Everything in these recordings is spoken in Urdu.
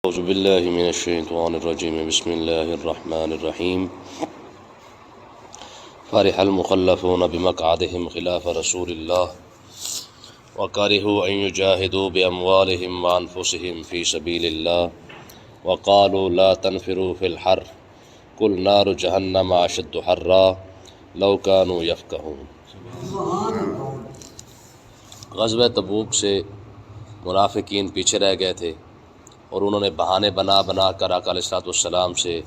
اعوذ باللہ من الشیطان الرجیم بسم اللہ الرحمن الرحیم فرح المخلفون بمقعدهم خلاف رسول اللہ وکرہوا ان یجاہدوا باموالہم وانفسہم فی سبیل اللہ وقالوا لا تنفروا فی الحر قل نار جہنم اشد حرا لو کانوا یفقہون۔ غزوہ تبوک سے منافقین پیچھے رہ گئے تھے اور انہوں نے بہانے بنا کر آقا علیہ الصلوۃ والسلام سے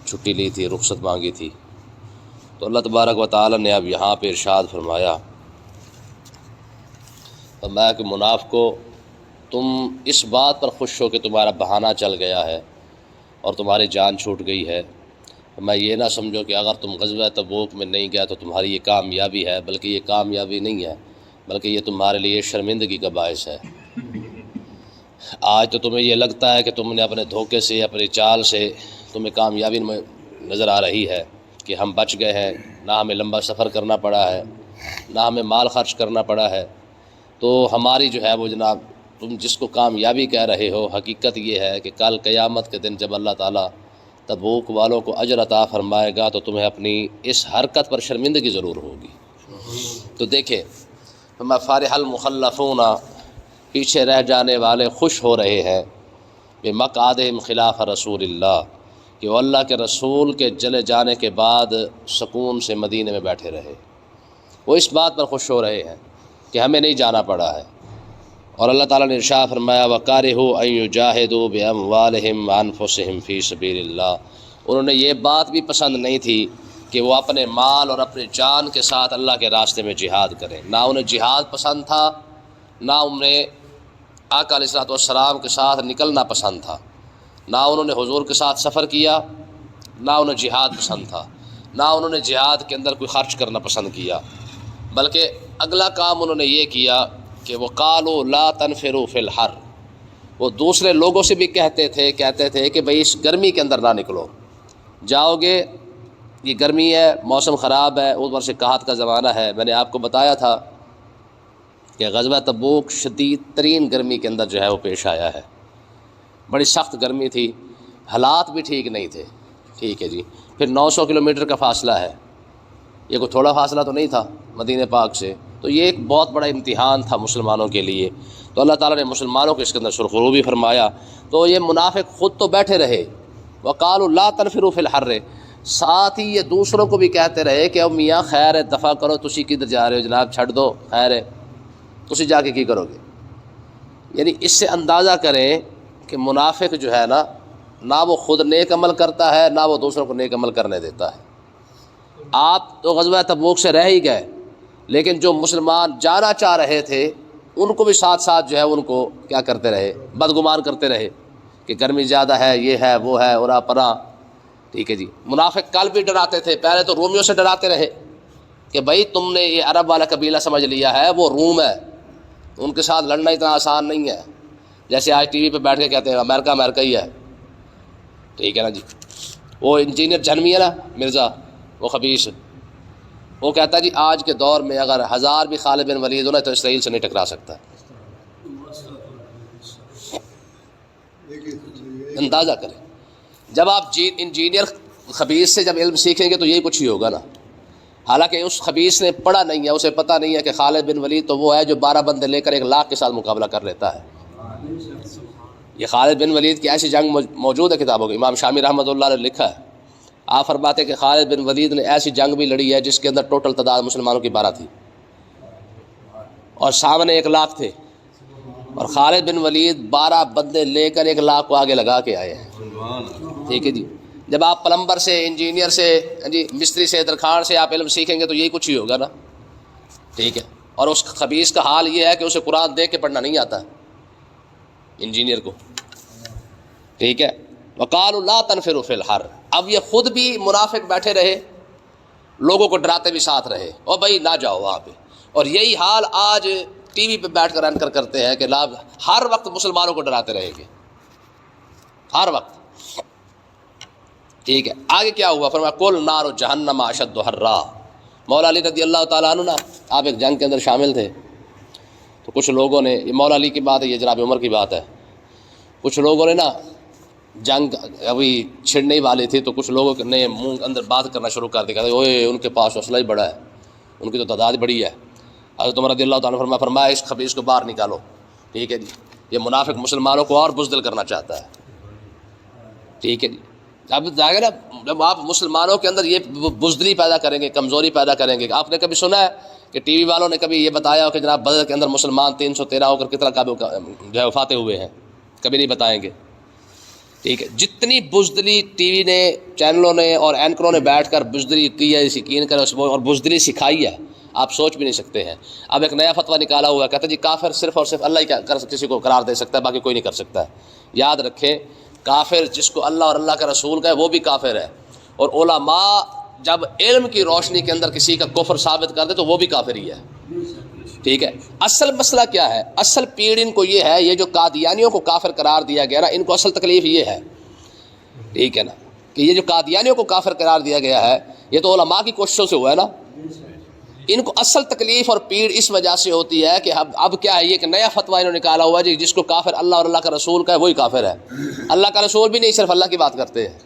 چھٹی لی تھی، رخصت مانگی تھی۔ تو اللہ تبارک و تعالی نے اب یہاں پہ ارشاد فرمایا کہ منافقو، تم اس بات پر خوش ہو کہ تمہارا بہانہ چل گیا ہے اور تمہاری جان چھوٹ گئی ہے۔ میں یہ نہ سمجھو کہ اگر تم غزوہ تبوک میں نہیں گئے تو تمہاری یہ کامیابی ہے، بلکہ یہ کامیابی نہیں ہے، بلکہ یہ تمہارے لیے شرمندگی کا باعث ہے۔ آج تو تمہیں یہ لگتا ہے کہ تم نے اپنے دھوکے سے، اپنی چال سے تمہیں کامیابی نظر آ رہی ہے کہ ہم بچ گئے ہیں، نہ ہمیں لمبا سفر کرنا پڑا ہے، نہ ہمیں مال خرچ کرنا پڑا ہے۔ تو ہماری جو ہے وہ جناب، تم جس کو کامیابی کہہ رہے ہو، حقیقت یہ ہے کہ کل قیامت کے دن جب اللہ تعالیٰ تبوک والوں کو اجر عطا فرمائے گا تو تمہیں اپنی اس حرکت پر شرمندگی ضرور ہوگی۔ تو دیکھیں، فارح المخلفون، پیچھے رہ جانے والے خوش ہو رہے ہیں بمقعدہم خلاف رسول اللہ، کہ وہ اللہ کے رسول کے چلے جانے کے بعد سکون سے مدینے میں بیٹھے رہے۔ وہ اس بات پر خوش ہو رہے ہیں کہ ہمیں نہیں جانا پڑا ہے۔ اور اللہ تعالیٰ نے ارشاد فرمایا وَكَرِهُوا أَن يُجَاهِدُوا بِأَمْوَالِهِمْ وَأَنفُسِهِمْ فِي سَبِيلِ اللَّهِ، انہوں نے یہ بات بھی پسند نہیں تھی کہ وہ اپنے مال اور اپنے جان کے ساتھ اللہ کے راستے میں جہاد کریں۔ نہ انہیں جہاد پسند تھا، نہ انہیں آقا علیہ الصلوۃ والسلام کے ساتھ نکلنا پسند تھا، نہ انہوں نے حضور کے ساتھ سفر کیا، نہ انہیں جہاد پسند تھا، نہ انہوں نے جہاد کے اندر کوئی خرچ کرنا پسند کیا، بلکہ اگلا کام انہوں نے یہ کیا کہ وہ قالوا لا تنفروا فی الحر، وہ دوسرے لوگوں سے بھی کہتے تھے کہ بھئی اس گرمی کے اندر نہ نکلو، جاؤ گے یہ گرمی ہے، موسم خراب ہے، اوپر سے قحط کا زمانہ ہے۔ میں نے آپ کو بتایا تھا کہ غزوہ تبوک شدید ترین گرمی کے اندر جو ہے وہ پیش آیا ہے، بڑی سخت گرمی تھی، حالات بھی ٹھیک نہیں تھے۔ ٹھیک ہے جی، پھر 900 کلومیٹر کا فاصلہ ہے، یہ کوئی تھوڑا فاصلہ تو نہیں تھا مدینہ پاک سے، تو یہ ایک بہت بڑا امتحان تھا مسلمانوں کے لیے۔ تو اللہ تعالیٰ نے مسلمانوں کو اس کے اندر سرخرو بھی فرمایا۔ تو یہ منافق خود تو بیٹھے رہے، وقالوا لا تنفروا فی الحر، ساتھ ہی یہ دوسروں کو بھی کہتے رہے کہ او میاں خیر ہے، دفع کرو، تسی کدھر جا رہے ہو جناب، چھڑ دو، خیر ہے، تسی جا کے کی کرو گے۔ یعنی اس سے اندازہ کریں کہ منافق جو ہے نا، نہ وہ خود نیک عمل کرتا ہے، نہ وہ دوسروں کو نیک عمل کرنے دیتا ہے۔ آپ تو غزوہ تبوک سے رہ ہی گئے، لیکن جو مسلمان جانا چاہ رہے تھے ان کو بھی ساتھ ساتھ جو ہے ان کو کیا کرتے رہے، بدگمان کرتے رہے کہ گرمی زیادہ ہے، یہ ہے، وہ ہے، اورا پرا۔ ٹھیک ہے جی، منافق کل بھی ڈراتے تھے، پہلے تو رومیوں سے ڈراتے رہے کہ بھائی تم نے یہ عرب والا قبیلہ سمجھ لیا ہے، وہ روم ہے، ان کے ساتھ لڑنا اتنا آسان نہیں ہے، جیسے آج ٹی وی پہ بیٹھ کے کہتے ہیں امریکہ امریکہ ہی ہے۔ ٹھیک ہے نا جی، وہ انجینئر جہنمی ہے نا مرزا، وہ خبیث، وہ کہتا ہے جی آج کے دور میں اگر 1000 بھی خالد بن ولید ہو نا تو اسرائیل سے نہیں ٹکرا سکتا۔ اندازہ کریں، جب آپ انجینئر خبیث سے جب علم سیکھیں گے تو یہی کچھ ہی ہوگا نا۔ حالانکہ اس خبیث نے پڑھا نہیں ہے، اسے پتہ نہیں ہے کہ خالد بن ولید تو وہ ہے جو 12 بندے لے کر 1 لاکھ کے ساتھ مقابلہ کر لیتا ہے۔ یہ خالد بن ولید کی ایسی جنگ موجود ہے کتابوں میں، امام شامی رحمۃ اللہ نے لکھا ہے۔ آپ فرماتے ہیں کہ خالد بن ولید نے ایسی جنگ بھی لڑی ہے جس کے اندر ٹوٹل تعداد مسلمانوں کی 12 تھی اور سامنے 1 لاکھ تھے، اور خالد بن ولید 12 بندے لے کر 1 لاکھ کو آگے لگا کے آئے ہیں۔ ٹھیک ہے جی، جب آپ پلمبر سے، انجینئر سے، جی مستری سے، درخان سے آپ علم سیکھیں گے تو یہی کچھ ہی ہوگا نا۔ ٹھیک ہے، اور اس خبیث کا حال یہ ہے کہ اسے قرآن دیکھ کے پڑھنا نہیں آتا انجینئر کو۔ ٹھیک ہے، وقالوا لا تنفروا فی الحر، اب یہ خود بھی منافق بیٹھے رہے، لوگوں کو ڈراتے بھی ساتھ رہے، اور بھائی نہ جاؤ وہاں پہ۔ اور یہی حال آج ٹی وی پہ بیٹھ کر اینکر کرتے ہیں کہ ہر وقت مسلمانوں کو ڈراتے رہیں گے، ہر وقت۔ ٹھیک ہے، آگے کیا ہوا؟ فرمایا قل نار جہنم اشد حرا۔ مولا علی رضی اللہ تعالیٰ عنہ نا، آپ ایک جنگ کے اندر شامل تھے، تو کچھ لوگوں نے، یہ مولا علی کی بات ہے، یہ جناب عمر کی بات ہے، کچھ لوگوں نے نا جنگ ابھی چھڑنے ہی والی تھی تو کچھ لوگوں نے منہ اندر بات کرنا شروع کر دیا، اوئے ان کے پاس اسلحہ ہی بڑا ہے، ان کی تو تعداد بڑی ہے۔ حضرت عمر رضی اللہ تعالیٰ فرمایا اس خبیث کو باہر نکالو، ٹھیک ہے جی، یہ منافق مسلمانوں کو اور بزدل کرنا چاہتا ہے، ٹھیک ہے جی۔ اب ظاہر ہے جب آپ مسلمانوں کے اندر یہ بزدلی پیدا کریں گے، کمزوری پیدا کریں گے۔ آپ نے کبھی سنا ہے کہ ٹی وی والوں نے کبھی یہ بتایا ہو کہ جناب بدر کے اندر مسلمان 313 ہو کر کتنا جو ہے وفاتیں ہوئے ہیں؟ کبھی نہیں بتائیں گے، ٹھیک ہے۔ جتنی بزدلی ٹی وی نے، چینلوں نے اور اینکروں نے بیٹھ کر بزدلی کی ہے، یقین کر اور بزدلی سکھائی ہے، آپ سوچ بھی نہیں سکتے ہیں۔ اب ایک نیا فتویٰ نکالا ہوا ہے، کہتا ہے جی کافر صرف اور صرف اللہ ہی کسی کو قرار دے سکتا ہے، باقی کوئی نہیں کر سکتا ہے۔ یاد رکھیں، کافر جس کو اللہ اور اللہ کا رسول کہے وہ بھی کافر ہے، اور علماء جب علم کی روشنی کے اندر کسی کا کفر ثابت کر دے تو وہ بھی کافر ہی ہے، ٹھیک ہے۔ اصل مسئلہ کیا ہے؟ اصل پیڑ ان کو یہ ہے، یہ جو قادیانیوں کو کافر قرار دیا گیا نا، ان کو اصل تکلیف یہ ہے، ٹھیک ہے نا، کہ یہ جو قادیانیوں کو کافر قرار دیا گیا ہے یہ تو علماء کی کوششوں سے ہوا ہے نا۔ ان کو اصل تکلیف اور پیڑ اس وجہ سے ہوتی ہے کہ اب کیا ہے، یہ ایک نیا فتویٰ انہوں نے نکالا ہوا ہے جس کو کافر اللہ اور اللہ کا رسول کا ہے وہی کافر ہے، اللہ کا رسول بھی نہیں، صرف اللہ کی بات کرتے ہیں،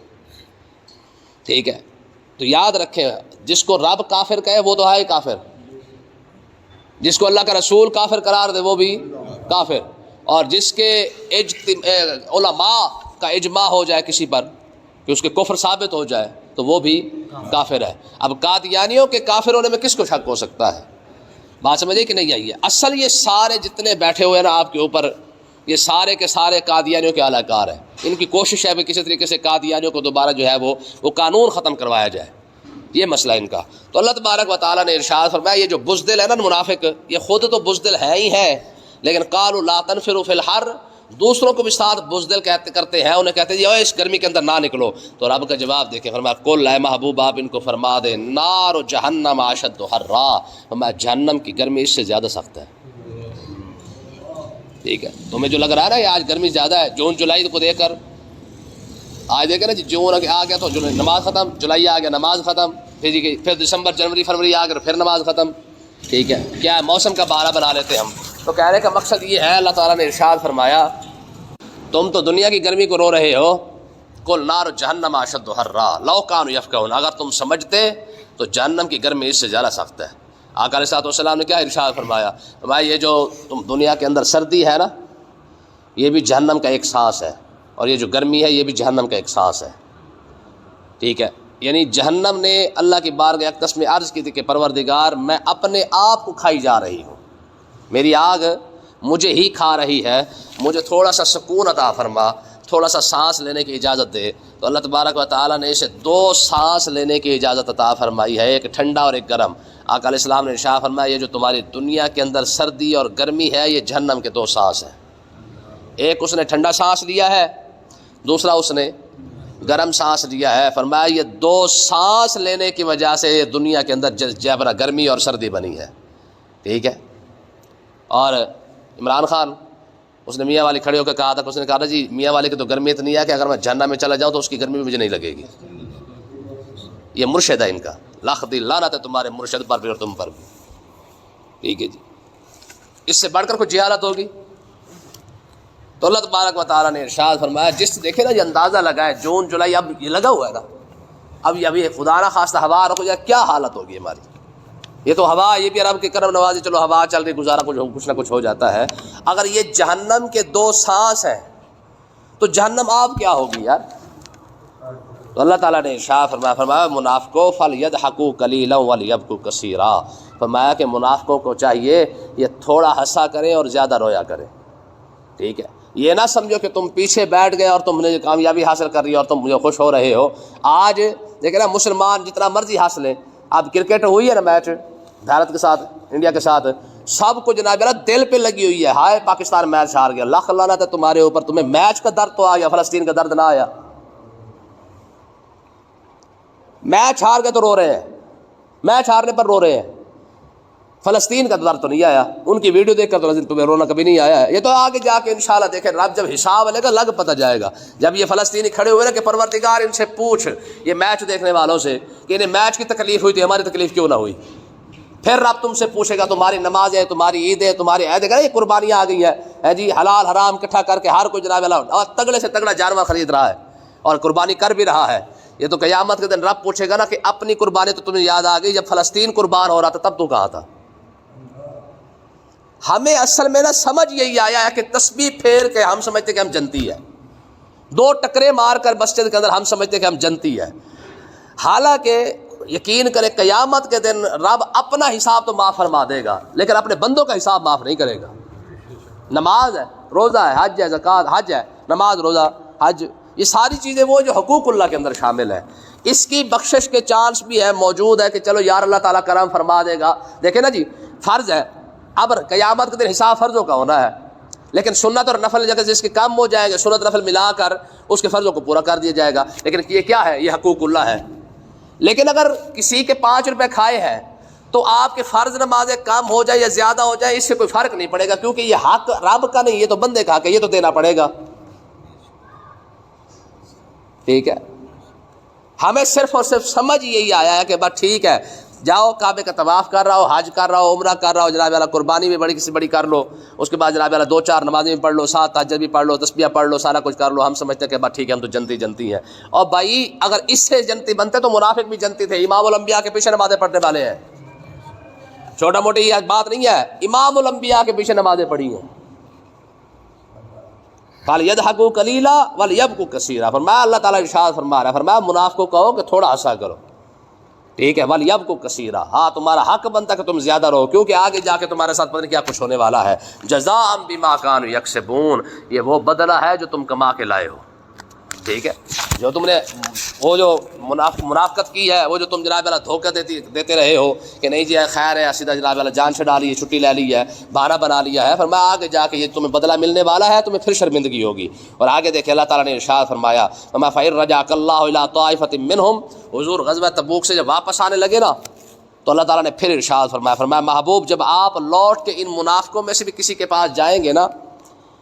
ٹھیک ہے۔ تو یاد رکھیں، جس کو رب کافر کہے وہ تو ہے ہی کافر، جس کو اللہ کا رسول کافر قرار دے وہ بھی کافر، اور جس کے علماء کا اجماع ہو جائے کسی پر کہ اس کے کفر ثابت ہو جائے تو وہ بھی کافر ہے۔ اب قادیانیوں کے کافر ہونے میں کس کو شک ہو سکتا ہے؟ بات سمجھے کہ نہیں آئی ہے؟ اصل یہ سارے جتنے بیٹھے ہوئے ہیں نا آپ کے اوپر، یہ سارے کے سارے قادیانیوں کے اعلی کار ہیں۔ ان کی کوشش ہے کہ کسی طریقے سے قادیانیوں کو دوبارہ جو ہے وہ قانون ختم کروایا جائے، یہ مسئلہ ان کا۔ تو اللہ تبارک و تعالیٰ نے ارشاد فرمایا یہ جو بزدل ہے نا منافق، یہ خود تو بزدل ہے ہی ہے، لیکن قالوا لا تنفروا فی الحر، دوسروں کو بھی ساتھ بزدل کرتے ہیں، انہیں کہتے ہیں جی اس گرمی کے اندر نہ نکلو۔ تو رب کا جواب دیکھیں، فرمایا قل اے محبوب آپ ان کو فرما دیں نار جہنم اشد حرا، فرمایا جہنم کی گرمی اس سے زیادہ سخت ہے، ٹھیک ہے۔ تمہیں جو لگ رہا ہے نا یہ آج گرمی زیادہ ہے، جون جولائی کو دیکھ کر آج دیکھیں نا جی، جون آ گیا تو نماز ختم، جولائی آ گیا نماز ختم، پھر دسمبر جنوری فروری آ گیا پھر نماز ختم، ٹھیک ہے۔ کیا ہے موسم کا بہانہ بنا لیتے ہم۔ تو کہنے کا مقصد یہ ہے، اللہ تعالیٰ نے ارشاد فرمایا تم تو دنیا کی گرمی کو رو رہے ہو، قل نار جہنم اشد حرا لو کانوا یفقہون، اگر تم سمجھتے تو جہنم کی گرمی اس سے زیادہ سخت ہے۔ آقا علیہ الصلوۃ والسلام نے کیا ارشاد فرمایا؟ فرمایا یہ جو تم دنیا کے اندر سردی ہے نا، یہ بھی جہنم کا ایک سانس ہے، اور یہ جو گرمی ہے یہ بھی جہنم کا ایک سانس ہے، ٹھیک ہے۔ یعنی جہنم نے اللہ کی بارگاہ اقدس میں عرض کی تھی کہ پروردگار میں اپنے آپ کو کھائی جا رہی ہوں، میری آگ مجھے ہی کھا رہی ہے، مجھے تھوڑا سا سکون عطا فرما، تھوڑا سا سانس لینے کی اجازت دے۔ تو اللہ تبارک و تعالیٰ نے اسے دو سانس لینے کی اجازت عطا فرمائی ہے، ایک ٹھنڈا اور ایک گرم۔ آقا علیہ السلام نے ارشاد فرمایا یہ جو تمہاری دنیا کے اندر سردی اور گرمی ہے یہ جہنم کے دو سانس ہیں، ایک اس نے ٹھنڈا سانس لیا ہے، دوسرا اس نے گرم سانس لیا ہے۔ فرمایا یہ دو سانس لینے کی وجہ سے یہ دنیا کے اندر جبرا گرمی اور سردی بنی ہے، ٹھیک ہے۔ اور عمران خان اس نے میاں والی کھڑے ہو کے کہا تھا، اس نے کہا جی میاں والے کی تو گرمی اتنی ہے کہ اگر میں جہنم میں چلا جاؤں تو اس کی گرمی بھی مجھے نہیں لگے گی۔ یہ مرشد ہے ان کا، لاکھ دی لعنت ہے تمہارے مرشد پر بھی اور تم پر بھی، ٹھیک ہے جی۔ اس سے بڑھ کر کوئی جہالت ہوگی؟ تو اللہ تبارک و تعالیٰ نے ارشاد فرمایا جس دیکھے نا یہ اندازہ لگا ہے جون جولائی اب یہ لگا ہوا ہے نا، اب یہ خدا نہ خواستہ ہوا رکو جائے کیا حالت ہوگی ہماری۔ یہ تو ہوا، یہ بھی رب کے کرم نوازی، چلو ہوا چل رہی گزارا کچھ نہ کچھ ہو جاتا ہے۔ اگر یہ جہنم کے دو سانس ہیں تو جہنم آپ کیا ہوگی یار۔ تو اللہ تعالیٰ نے ارشاد فرمایا منافقوں فلیضحکوا قلیلا ولیبکوا کثیرا، فرمایا کہ منافقوں کو چاہیے یہ تھوڑا ہنسا کریں اور زیادہ رویا کریں، ٹھیک ہے۔ یہ نہ سمجھو کہ تم پیچھے بیٹھ گئے اور تم نے کامیابی حاصل کر رہی اور تم مجھے خوش ہو رہے ہو۔ آج دیکھیں نا مسلمان جتنا مرضی حاصلیں، اب کرکٹ ہوئی ہے نا میچ بھارت کے ساتھ انڈیا کے ساتھ، سب کو جناب دل پہ لگی ہوئی ہے، ہائے پاکستان میچ ہار گیا، لاکھ لعنت ہے تمہارے اوپر، تمہیں میچ کا درد تو آیا، فلسطین کا درد نہ آیا۔ میچ ہار گئے تو رو رہے ہیں، میچ ہارنے پر رو رہے ہیں، فلسطین کا درد تو نہیں آیا، ان کی ویڈیو دیکھ کر تو تمہیں رونا کبھی نہیں آیا ہے۔ یہ تو آگے جا کے انشاءاللہ دیکھیں رب جب حساب لے گا لگ پتہ جائے گا، جب یہ فلسطینی کھڑے ہوئے نا کہ پروردگار ان سے پوچھ، یہ میچ دیکھنے والوں سے کہ انہیں میچ کی تکلیف ہوئی تھی ہماری تکلیف کیوں نہ ہوئی، پھر رب تم سے پوچھے گا تمہاری نمازیں، تمہاری عیدیں، تمہاری عیدیں، یہ قربانیاں آ گئی ہیں جی، حلال حرام اکٹھا کر کے ہر کوئی جناب اور تگڑے سے تگڑا جانور خرید رہا ہے اور قربانی کر بھی رہا ہے. یہ تو قیامت کے دن رب پوچھے گا نا کہ اپنی قربانی تو تمہیں یاد آ گئی جب فلسطین قربان ہو رہا تھا تب تو کہا تھا. ہمیں اصل میں نا سمجھ یہی آیا ہے کہ تسبیح پھیر کے ہم سمجھتے کہ ہم جنتی ہے، دو ٹکرے مار کر مسجد کے اندر ہم سمجھتے کہ ہم جنتی ہے. حالانکہ یقین کرے قیامت کے دن رب اپنا حساب تو معاف فرما دے گا لیکن اپنے بندوں کا حساب معاف نہیں کرے گا. نماز ہے، روزہ ہے، حج ہے، زکوٰۃ، حج ہے، نماز، روزہ، حج، یہ ساری چیزیں وہ جو حقوق اللہ کے اندر شامل ہے، اس کی بخشش کے چانس بھی ہے، موجود ہے کہ چلو یار اللہ تعالیٰ کرم فرما دے گا. دیکھیں نا جی، فرض ہے، اب قیامت کے دن حساب فرضوں کا ہونا ہے لیکن سنت اور نفل جگہ جس کے کم ہو جائیں گے سنت نفل ملا کر اس کے فرضوں کو پورا کر دیا جائے گا. لیکن یہ کیا ہے؟ یہ حقوق اللہ ہے. لیکن اگر کسی کے 5 روپے کھائے ہیں تو آپ کے فرض نمازیں کم ہو جائے یا زیادہ ہو جائے اس سے کوئی فرق نہیں پڑے گا، کیونکہ یہ حق رب کا نہیں، یہ تو بندے کا حق ہے، یہ تو دینا پڑے گا. ٹھیک ہے، ہمیں صرف اور صرف سمجھ یہی آیا ہے کہ بس ٹھیک ہے، جاؤ کعبے کا طواف کر رہا ہو، حج کر رہا ہو، عمرہ کر رہا ہو، جناب والا قربانی بھی بڑی کسی بڑی کر لو، اس کے بعد جناب والا 2-4 نمازیں بھی پڑھ لو، 7 تہجد بھی پڑھ لو، تسبیح پڑھ لو، سارا کچھ کر لو. ہم سمجھتے ہیں کہ بس ٹھیک ہے ہم تو جنتی ہیں. اور بھائی اگر اس سے جنتی بنتے تو منافق بھی جنتی تھے. امام الانبیاء کے پیچھے نمازیں پڑھنے والے ہیں، چھوٹا موٹی یہ بات نہیں ہے، امام الانبیاء کے پیچھے نمازیں پڑھی ہیں. فَلْيَضْحَكُوا قَلِيلًا وَلْيَبْكُوا كَثِيرًا، فرمایا اللہ تعالیٰ ارشاد فرما رہا ہے، فرمایا منافقوں کہو کہ تھوڑا ہنسا کرو، ٹھیک ہے، وَلْيَبْكُوا كَثِيرًا، ہاں تمہارا حق بنتا کہ تم زیادہ رہو کیونکہ آگے جا کے تمہارے ساتھ پتہ نہیں کیا کچھ ہونے والا ہے. جَزَاءً بِمَا كَانُوا يَكْسِبُونَ، یہ وہ بدلہ ہے جو تم کما کے لائے ہو. ٹھیک ہے، جو تم نے وہ جو منافقت کی ہے، وہ جو تم جناب والا دھوکہ دیتے رہے ہو کہ نہیں جی خیر ہے، سیدھا جناب والا جان چھڑا لی ہے، چھٹی لے لی ہے، بہانہ بنا لیا ہے، فرمایا آگے جا کے یہ تمہیں بدلہ ملنے والا ہے، تمہیں پھر شرمندگی ہوگی. اور آگے دیکھیں اللہ تعالیٰ نے ارشاد فرمایا فَإِن رَجَعَكَ اللَّهُ إِلَىٰ طَائِفَةٍ مِّنْهُمْ، حضور غزوہ تبوک سے جب واپس آنے لگے نا تو اللہ تعالیٰ نے پھر ارشاد فرمایا محبوب جب آپ لوٹ کے ان منافقوں میں سے بھی کسی کے پاس جائیں گے نا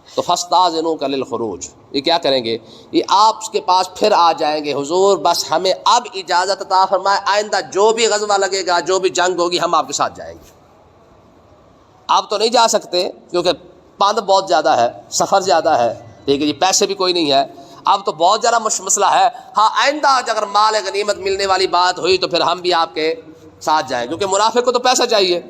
تو فَاسْتَأْذِنُوكَ لِلْخُرُوجِ، یہ کیا کریں گے؟ یہ آپ کے پاس پھر آ جائیں گے، حضور بس ہمیں اب اجازت عطا فرمائے، آئندہ جو بھی غزوہ لگے گا، جو بھی جنگ ہوگی، ہم آپ کے ساتھ جائیں گے. آپ تو نہیں جا سکتے کیونکہ پاند بہت زیادہ ہے، سفر زیادہ ہے، ٹھیک ہے جی، پیسے بھی کوئی نہیں ہے، اب تو بہت زیادہ مسئلہ ہے. ہاں آئندہ اگر مال غنیمت ملنے والی بات ہوئی تو پھر ہم بھی آپ کے ساتھ جائیں، کیونکہ منافق کو تو پیسہ چاہیے.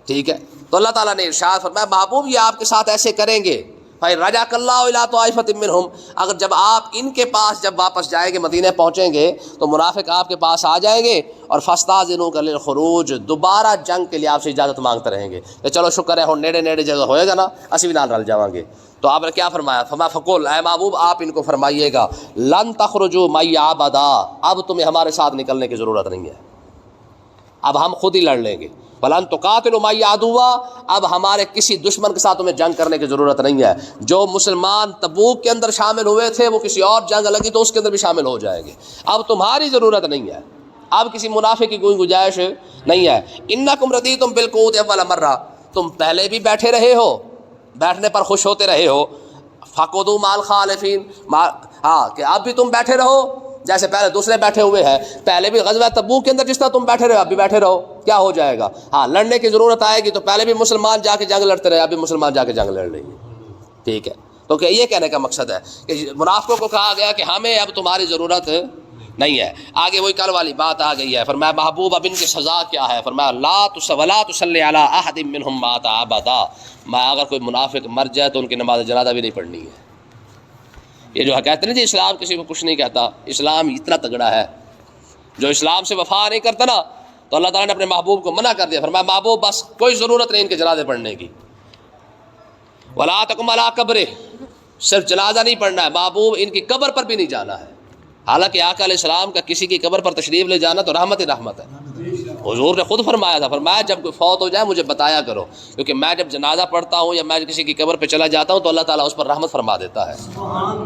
ٹھیک ہے، تو اللہ تعالیٰ نے ارشاد فرمایا محبوب یہ آپ کے ساتھ ایسے کریں گے. فَإِن رَجَعَكَ اللَّهُ إِلَىٰ طَائِفَةٍ مِّنْهُمْ، اگر جب آپ ان کے پاس جب واپس جائیں گے، مدینے پہنچیں گے تو منافق آپ کے پاس آ جائیں گے اور فَاسْتَأْذِنُوكَ لِلْخُرُوجِ، دوبارہ جنگ کے لیے آپ سے اجازت مانگتے رہیں گے کہ چلو شکر ہے ہن نیڑے جگہ ہوئے گا نا، اسی بھی نال رل جاواں گے. تو آپ نے کیا فرمایا؟ فَقُلْ، اے محبوب آپ ان کو فرمائیے گا لَن تَخْرُجُوا مَعِيَّ أَبَدًا، اب تمہیں ہمارے ساتھ نکلنے کی ضرورت نہیں ہے، اب ہم خود ہی لڑ لیں گے. فَلَن تُقَاتِلُوا مَعِيَّ عَدُوًّا، اب ہمارے کسی دشمن کے ساتھ تمہیں جنگ کرنے کی ضرورت نہیں ہے. جو مسلمان تبوک کے اندر شامل ہوئے تھے وہ کسی اور جنگ لگی تو اس کے اندر بھی شامل ہو جائیں گے، اب تمہاری ضرورت نہیں ہے، اب کسی منافق کی کوئی گنجائش نہیں ہے. اِنَّكُمْ رَضِيتُمْ بِالْقُعُودِ أَوَّلَ مَرَّةٍ، تم پہلے بھی بیٹھے رہے ہو، بیٹھنے پر خوش ہوتے رہے ہو. فَقُعُودُوا مَعَ الْخَالِفِينَ، ہاں کہ اب بھی تم بیٹھے رہو جیسے پہلے دوسرے بیٹھے ہوئے ہیں. پہلے بھی غزوہ تبوک کے اندر جس طرح تم بیٹھے رہو اب بھی بیٹھے رہو، کیا ہو جائے گا؟ ہاں لڑنے کی ضرورت آئے گی تو پہلے بھی مسلمان جا کے جنگ لڑتے رہے، اب بھی مسلمان جا کے جنگ لڑ رہے ہیں. ٹھیک ہے، تو کہ یہ کہنے کا مقصد ہے کہ منافقوں کو کہا گیا کہ ہمیں اب تمہاری ضرورت نہیں ہے. آگے وہی کل والی بات آ گئی ہے، فرمایا محبوب اب ان کی سزا کیا ہے؟ فرمایا لا تصلی علی احد منہم مات ابدا، اگر کوئی منافق مر جائے تو ان کی نماز جنازہ بھی نہیں پڑھنی ہے. یہ جو کہتے ہیں جی اسلام کسی کو کچھ نہیں کہتا، اسلام اتنا تگڑا ہے، جو اسلام سے وفا نہیں کرتا نا تو اللہ تعالیٰ نے اپنے محبوب کو منع کر دیا. فرمایا محبوب بس کوئی ضرورت نہیں ان کے جنازے پڑھنے کی. ولا تقم علی قبرہ، صرف جنازہ نہیں پڑھنا ہے، محبوب ان کی قبر پر بھی نہیں جانا ہے. حالانکہ آقا علیہ السلام کا کسی کی قبر پر تشریف لے جانا تو رحمت ہی رحمت ہے. حضور نے خود فرمایا تھا، فرمایا جب کوئی فوت ہو جائے مجھے بتایا کرو، کیونکہ میں جب جنازہ پڑھتا ہوں یا میں کسی کی قبر پہ چلا جاتا ہوں تو اللہ تعالیٰ اس پر رحمت فرما دیتا ہے.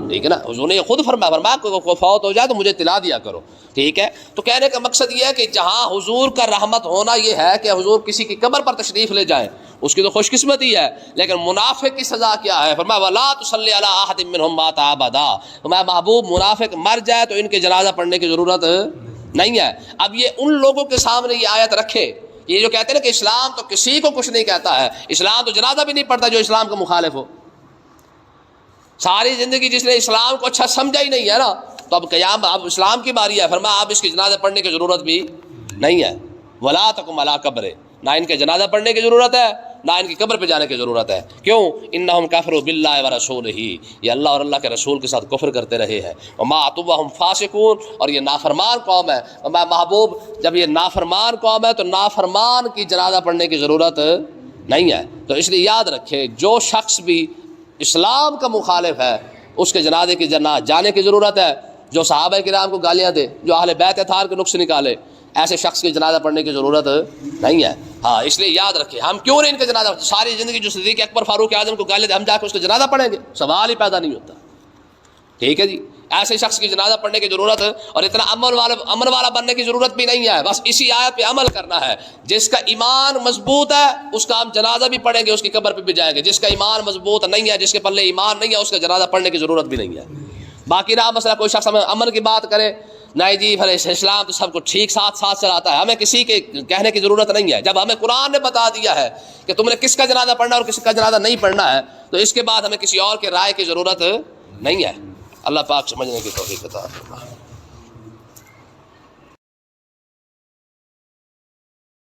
ٹھیک ہے نا، حضور نے یہ خود فرمایا کوئی فوت ہو جائے تو مجھے اطلاع دیا کرو. ٹھیک ہے، تو کہنے کا مقصد یہ ہے کہ جہاں حضور کا رحمت ہونا یہ ہے کہ حضور کسی کی قبر پر تشریف لے جائیں، اس کی تو خوش قسمتی ہے. لیکن منافق کی سزا کیا ہے؟ فرمایا ولا تصلی علی احد منہم مات ابدا، فرمایا محبوب منافق مر جائے تو ان کے جنازہ پڑھنے کی ضرورت نہیں ہے. اب یہ ان لوگوں کے سامنے یہ آیت رکھے، یہ جو کہتے ہیں نا کہ اسلام تو کسی کو کچھ نہیں کہتا ہے، اسلام تو جنازہ بھی نہیں پڑھتا جو اسلام کا مخالف ہو. ساری زندگی جس نے اسلام کو اچھا سمجھا ہی نہیں ہے نا، تو اب قیام اب اسلام کی باری ہے، فرمایا اب اس کی جنازہ پڑھنے کی ضرورت بھی نہیں ہے. ولا تقم علی قبر، نہ ان کے جنازہ پڑھنے کی ضرورت ہے، نہ ان کی قبر پہ جانے کی ضرورت ہے. کیوں؟ انہم کفروا باللہ ورسولہ، یہ اللہ اور اللہ کے رسول کے ساتھ کفر کرتے رہے ہیں. وما اتوہم فاسقون، اور یہ نافرمان قوم ہے. میں محبوب جب یہ نافرمان قوم ہے تو نافرمان کی جنازہ پڑھنے کی ضرورت نہیں ہے. تو اس لیے یاد رکھیں جو شخص بھی اسلام کا مخالف ہے اس کے جنازے کی جانے کی ضرورت ہے. جو صحابہ کرام کو گالیاں دے، جو اہل بیت اطہار کے نقص نکالے، ایسے شخص کی جنازہ پڑھنے کی ضرورت نہیں ہے. ہاں اس لیے یاد رکھیں ہم کیوں نہیں ان کا جنازہ، ساری زندگی جو صدیق اکبر فاروق اعظم کو گالیاں دے ہم جا کے اس کا جنازہ پڑھیں گے؟ سوال ہی پیدا نہیں ہوتا. ٹھیک ہے جی، ایسے شخص کی جنازہ پڑھنے کی ضرورت ہے، اور اتنا عمل والا بننے کی ضرورت بھی نہیں ہے. بس اسی آیت پہ عمل کرنا ہے. جس کا ایمان مضبوط ہے اس کا ہم جنازہ بھی پڑھیں گے، اس کی قبر پہ بھی جائیں گے. جس کا ایمان مضبوط نہیں ہے، جس کے پلے ایمان نہیں ہے، اس کا جنازہ پڑھنے کی ضرورت بھی نہیں ہے. باقی رہا مسئلہ کوئی شخص ہمیں امن کی بات کرے، نہیں جی پھر اسلام تو سب کو ٹھیک ساتھ چلاتا ہے، ہمیں کسی کے کہنے کی ضرورت نہیں ہے. جب ہمیں قرآن نے بتا دیا ہے کہ تم نے کس کا جنازہ پڑھنا اور کس کا جنازہ نہیں پڑھنا ہے، تو اس کے بعد ہمیں کسی اور کے رائے کی ضرورت نہیں ہے. اللہ پاک سمجھنے کی توفیق عطا فرمائے.